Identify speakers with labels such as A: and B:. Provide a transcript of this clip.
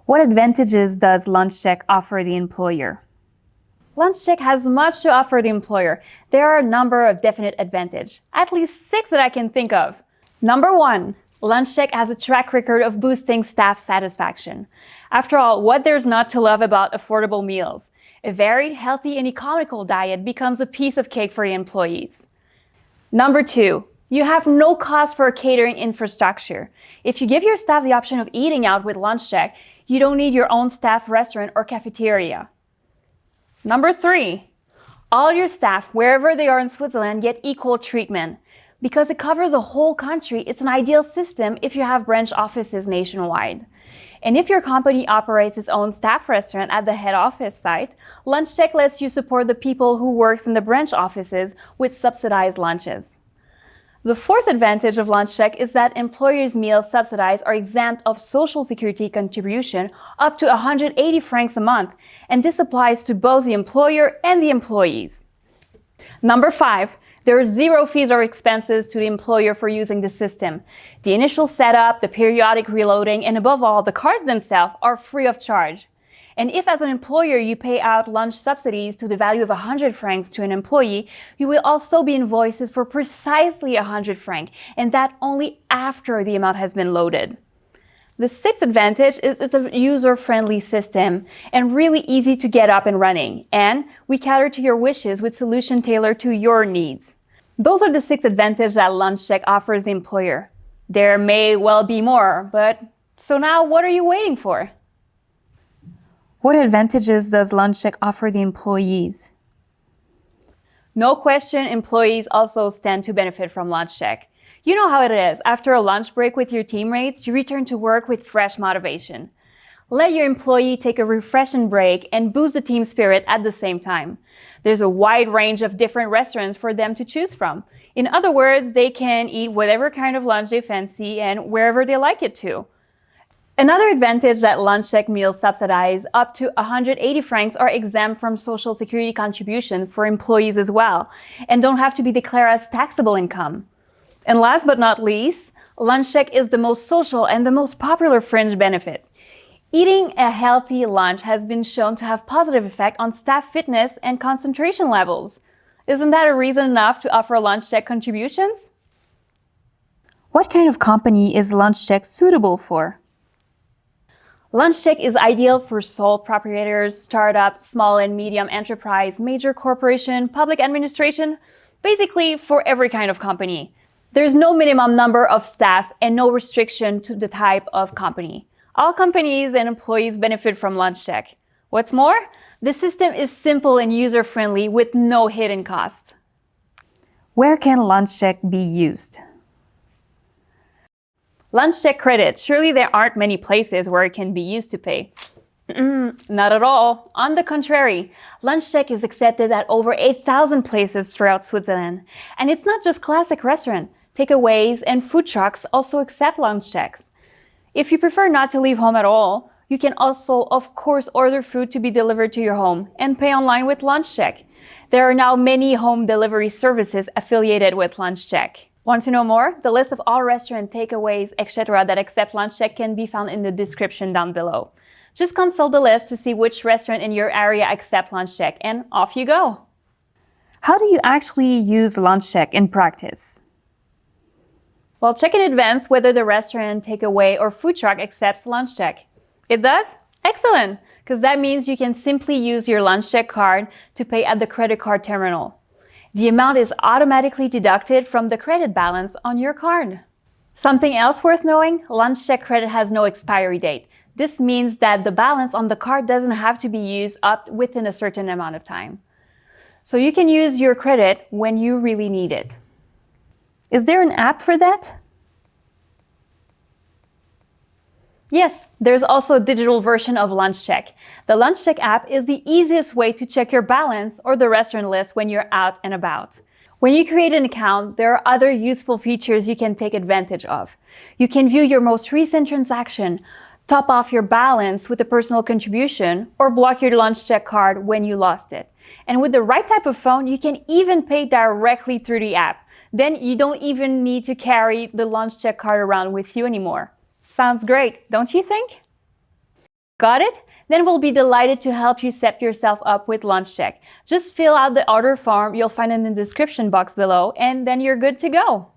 A: What advantages does LunchCheck offer the employer?
B: LunchCheck has much to offer the employer. There are a number of definite advantages, at least 6 that I can think of. Number 1, LunchCheck has a track record of boosting staff satisfaction. After all, what there's not to love about affordable meals? A varied, healthy, and economical diet becomes a piece of cake for your employees. Number 2, you have no cost for a catering infrastructure. If you give your staff the option of eating out with LunchCheck, you don't need your own staff restaurant or cafeteria. Number 3, all your staff, wherever they are in Switzerland, get equal treatment. Because it covers a whole country, it's an ideal system if you have branch offices nationwide. And if your company operates its own staff restaurant at the head office site, LunchCheck lets you support the people who work in the branch offices with subsidized lunches. The 4th advantage of LunchCheck is that employers' meals subsidized are exempt of Social Security contribution up to 180 francs a month, and this applies to both the employer and the employees. Number 5, there are 0 fees or expenses to the employer for using the system. The initial setup, the periodic reloading, and above all, the cards themselves are free of charge. And if as an employer you pay out lunch subsidies to the value of 100 francs to an employee, you will also be invoiced for precisely 100 francs, and that only after the amount has been loaded. The 6th advantage is it's a user-friendly system and really easy to get up and running. And we cater to your wishes with solutions tailored to your needs. Those are the 6 advantages that LunchCheck offers the employer. There may well be more, but so now what are you waiting for?
A: What advantages does LunchCheck offer the employees?
B: No question, employees also stand to benefit from LunchCheck. You know how it is. After a lunch break with your teammates, you return to work with fresh motivation. Let your employee take a refreshing break and boost the team spirit at the same time. There's a wide range of different restaurants for them to choose from. In other words, they can eat whatever kind of lunch they fancy and wherever they like it to. Another advantage that LunchCheck meals subsidize up to 180 francs are exempt from Social Security contribution for employees as well, and don't have to be declared as taxable income. And last but not least, LunchCheck is the most social and the most popular fringe benefit. Eating a healthy lunch has been shown to have positive effect on staff fitness and concentration levels. Isn't that a reason enough to offer LunchCheck contributions?
A: What kind of company is LunchCheck suitable for?
B: LunchCheck is ideal for sole proprietors, startups, small and medium enterprise, major corporation, public administration, basically for every kind of company. There's no minimum number of staff and no restriction to the type of company. All companies and employees benefit from LunchCheck. What's more, the system is simple and user-friendly with no hidden costs.
A: Where can LunchCheck be used?
B: LunchCheck credit. Surely there aren't many places where it can be used to pay. Not at all. On the contrary, LunchCheck is accepted at over 8,000 places throughout Switzerland. And it's not just classic restaurants. Takeaways and food trucks also accept LunchChecks. If you prefer not to leave home at all, you can also, of course, order food to be delivered to your home and pay online with LunchCheck. There are now many home delivery services affiliated with LunchCheck. Want to know more? The list of all restaurant takeaways, etc. that accept LunchCheck can be found in the description down below. Just consult the list to see which restaurant in your area accept LunchCheck, and off you go.
A: How do you actually use LunchCheck in practice?
B: Well, check in advance whether the restaurant, takeaway, or food truck accepts LunchCheck. It does? Excellent, because that means you can simply use your LunchCheck card to pay at the credit card terminal. The amount is automatically deducted from the credit balance on your card. Something else worth knowing? LunchCheck credit has no expiry date. This means that the balance on the card doesn't have to be used up within a certain amount of time. So you can use your credit when you really need it.
A: Is there an app for that?
B: Yes, there's also a digital version of LunchCheck. The LunchCheck app is the easiest way to check your balance or the restaurant list when you're out and about. When you create an account, there are other useful features you can take advantage of. You can view your most recent transaction, top off your balance with a personal contribution, or block your LunchCheck card when you lost it. And with the right type of phone, you can even pay directly through the app. Then you don't even need to carry the LunchCheck card around with you anymore. Sounds great, don't you think? Got it? Then we'll be delighted to help you set yourself up with LunchCheck. Just fill out the order form you'll find in the description box below, and then you're good to go.